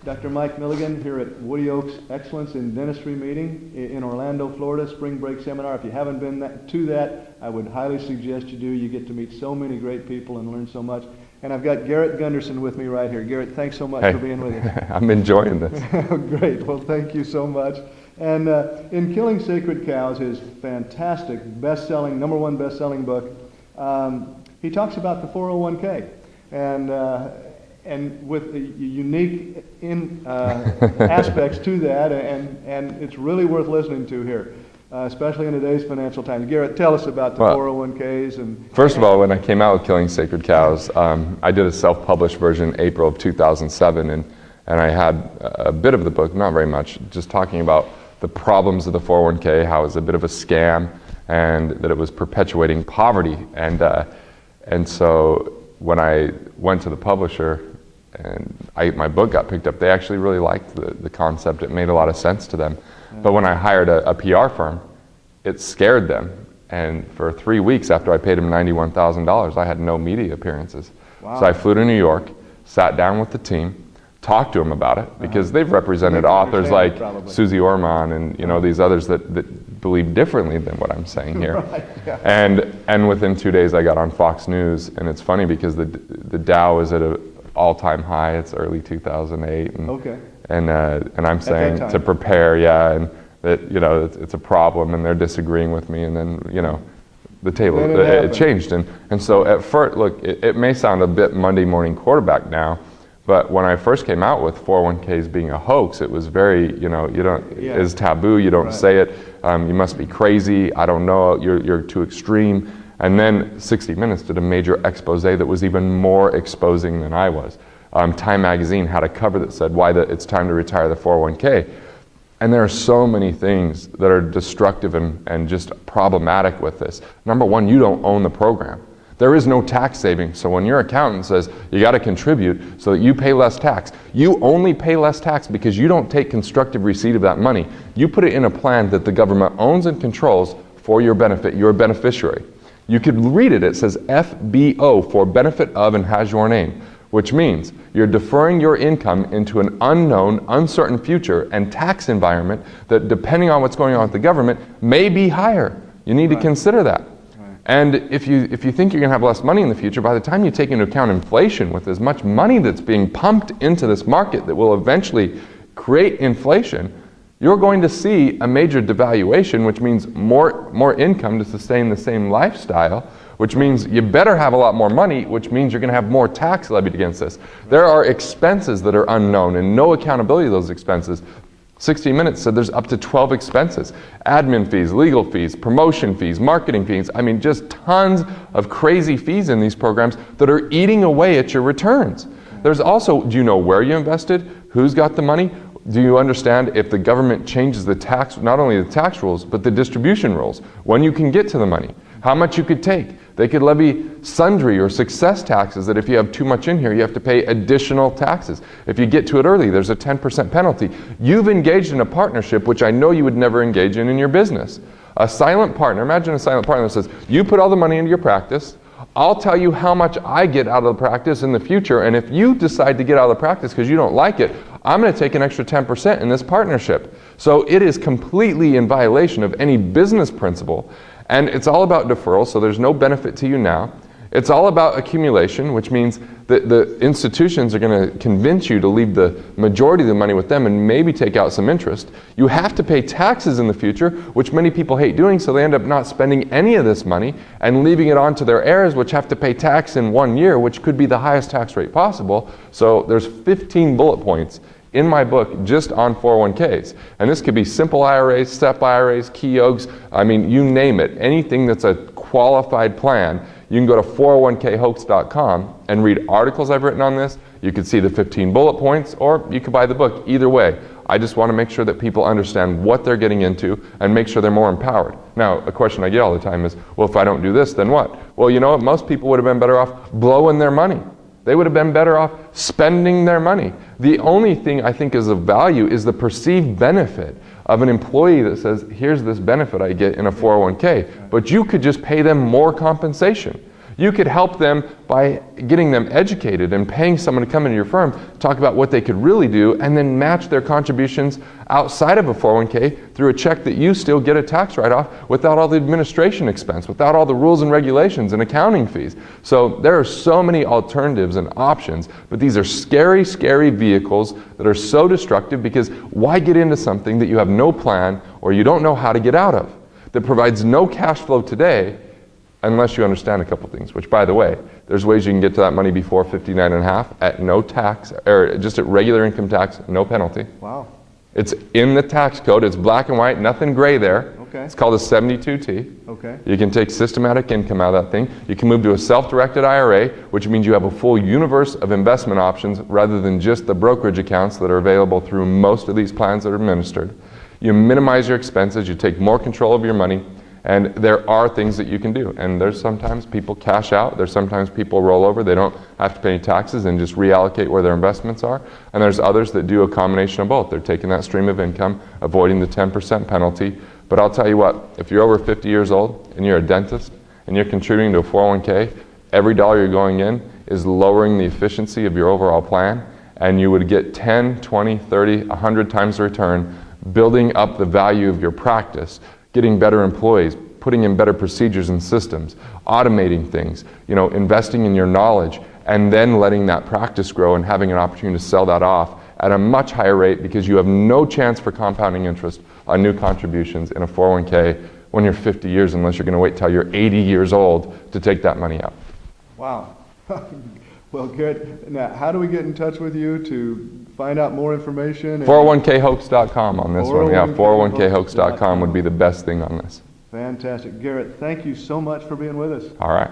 Dr. Mike Milligan here at Woody Oaks Excellence in Dentistry meeting in Orlando, Florida, spring break seminar. If you haven't been to that, I would highly suggest you do. You get to meet so many great people and learn so much. And I've got Garrett Gunderson with me right here. Garrett, thanks so much for being with us. I'm enjoying this. Great. Well, thank you so much. And In Killing Sacred Cows, his fantastic best-selling, #1 best-selling book, he talks about the 401k and with the unique aspects to that, and it's really worth listening to here, especially in today's financial times. Garrett, tell us about the 401ks. First of all, when I came out with Killing Sacred Cows, I did a self-published version April of 2007, and I had a bit of the book, not very much, just talking about the problems of the 401k, how it was a bit of a scam, and that it was perpetuating poverty. And so when I went to the publisher and my book got picked up, they actually really liked the concept. It made a lot of sense to them. But when I hired a PR firm, it scared them. And for 3 weeks after I paid them $91,000, I had no media appearances. Wow. So I flew to New York, sat down with the team, talked to them about it, because they've represented authors like Susie Orman and these others that believe differently than what I'm saying here. Right, yeah. And within 2 days I got on Fox News, and it's funny because the Dow is at an all-time high. It's early 2008, and I'm saying to prepare, and that it's a problem, and they're disagreeing with me, and then the table it changed, and so at first, look, it may sound a bit Monday morning quarterback now. But when I first came out with 401ks being a hoax, it was very, it's taboo, you don't say it, you must be crazy, I don't know, you're too extreme. And then 60 Minutes did a major expose that was even more exposing than I was. Time Magazine had a cover that said why it's time to retire the 401k. And there are so many things that are destructive and just problematic with this. Number one, you don't own the program. There is no tax savings. So when your accountant says you got to contribute so that you pay less tax, you only pay less tax because you don't take constructive receipt of that money. You put it in a plan that the government owns and controls for your benefit. You're a beneficiary. You could read it. It says FBO, for benefit of, and has your name, which means you're deferring your income into an unknown, uncertain future and tax environment that, depending on what's going on with the government, may be higher. You need to consider that. And if you think you're going to have less money in the future, by the time you take into account inflation with as much money that's being pumped into this market that will eventually create inflation, you're going to see a major devaluation, which means more income to sustain the same lifestyle, which means you better have a lot more money, which means you're going to have more tax levied against this. There are expenses that are unknown and no accountability of those expenses. 60 Minutes said there's up to 12 expenses. Admin fees, legal fees, promotion fees, marketing fees. I mean, just tons of crazy fees in these programs that are eating away at your returns. There's also, do you know where you invested? Who's got the money? Do you understand if the government changes the tax, not only the tax rules, but the distribution rules, when you can get to the money, how much you could take? They could levy sundry or success taxes that if you have too much in here, you have to pay additional taxes. If you get to it early, there's a 10% penalty. You've engaged in a partnership, which I know you would never engage in your business. A silent partner, imagine a silent partner that says, you put all the money into your practice, I'll tell you how much I get out of the practice in the future, and if you decide to get out of the practice because you don't like it, I'm going to take an extra 10% in this partnership. So it is completely in violation of any business principle. And it's all about deferral, so there's no benefit to you now. It's all about accumulation, which means that the institutions are going to convince you to leave the majority of the money with them and maybe take out some interest. You have to pay taxes in the future, which many people hate doing, so they end up not spending any of this money and leaving it on to their heirs, which have to pay tax in 1 year, which could be the highest tax rate possible. So there's 15 bullet points in my book just on 401ks. And this could be simple IRAs, SEP IRAs, Keoghs, I mean, you name it. Anything that's a qualified plan, you can go to 401khoax.com and read articles I've written on this. You could see the 15 bullet points, or you could buy the book. Either way, I just want to make sure that people understand what they're getting into and make sure they're more empowered. Now, a question I get all the time is, well, if I don't do this, then what? Well, you know what? Most people would have been better off blowing their money. They would have been better off spending their money. The only thing I think is of value is the perceived benefit of an employee that says, here's this benefit I get in a 401k, but you could just pay them more compensation. You could help them by getting them educated and paying someone to come into your firm, talk about what they could really do, and then match their contributions outside of a 401k through a check that you still get a tax write-off without all the administration expense, without all the rules and regulations and accounting fees. So there are so many alternatives and options, but these are scary, scary vehicles that are so destructive, because why get into something that you have no plan or you don't know how to get out of, that provides no cash flow today, unless you understand a couple things, which, by the way, there's ways you can get to that money before 59 and a half at no tax, or just at regular income tax, no penalty. Wow. It's in the tax code. It's black and white, nothing gray there. Okay. It's called a 72T. Okay. You can take systematic income out of that thing. You can move to a self-directed IRA, which means you have a full universe of investment options rather than just the brokerage accounts that are available through most of these plans that are administered. You minimize your expenses. You take more control of your money. And there are things that you can do. And there's sometimes people cash out. There's sometimes people roll over. They don't have to pay any taxes and just reallocate where their investments are. And there's others that do a combination of both. They're taking that stream of income, avoiding the 10% penalty. But I'll tell you what, if you're over 50 years old and you're a dentist and you're contributing to a 401k, every dollar you're going in is lowering the efficiency of your overall plan. And you would get 10, 20, 30, 100 times the return, building up the value of your practice, getting better employees, putting in better procedures and systems, automating things, investing in your knowledge, and then letting that practice grow and having an opportunity to sell that off at a much higher rate, because you have no chance for compounding interest on new contributions in a 401k when you're 50 years, unless you're going to wait till you're 80 years old to take that money out. Wow. Well, good. Now, how do we get in touch with you to find out more information? 401khoax.com on this one. Yeah, 401khoax.com would be the best thing on this. Fantastic. Garrett, thank you so much for being with us. All right.